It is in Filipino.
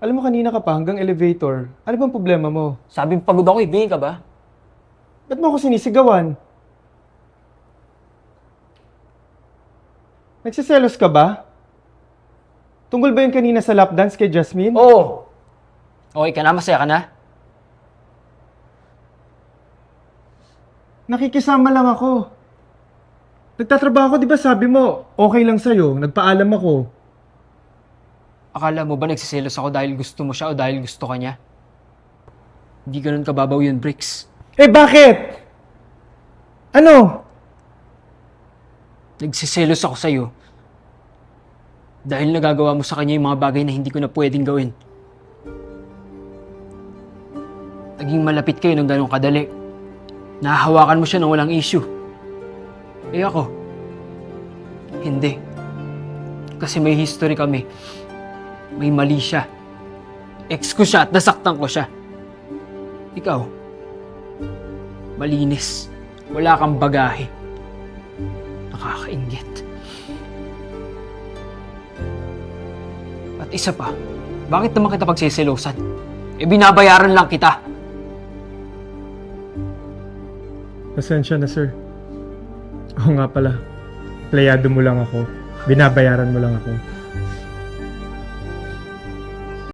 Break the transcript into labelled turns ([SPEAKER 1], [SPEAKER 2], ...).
[SPEAKER 1] Alam mo kanina ka pa hanggang elevator. Ano bang problema mo?
[SPEAKER 2] Sabi mo pagod ako, ibigay ka ba?
[SPEAKER 1] Ba't mo ako sinisigawan? Nagsiselos ka ba? Tungkol ba yun kanina sa lap dance kay Jasmine?
[SPEAKER 2] Oo! Okay ka na? Masaya ka na?
[SPEAKER 1] Nakikisama lang ako. Nagtatrabaho ko, di ba sabi mo, okay lang sa'yo, nagpaalam ako.
[SPEAKER 2] Akala mo ba nagsiselos ako dahil gusto mo siya o dahil gusto ka niya? Hindi ganun kababaw yun, Bricks.
[SPEAKER 1] Eh bakit? Ano?
[SPEAKER 2] Nagsiselos ako sa'yo dahil nagagawa mo sa kanya yung mga bagay na hindi ko na pwedeng gawin. Naging malapit kayo ng ganong kadali. Nahahawakan mo siya ng walang issue. Eh ako, hindi. Kasi may history kami. May mali siya. Ex ko siya at nasaktan ko siya. Ikaw, malinis. Wala kang bagahe. Nakakainggit. At isa pa, bakit naman kita pagsiselosan? Eh binabayaran lang kita.
[SPEAKER 1] Pasensya na, sir. Oo nga pala. Playado mo lang ako. Binabayaran mo lang ako.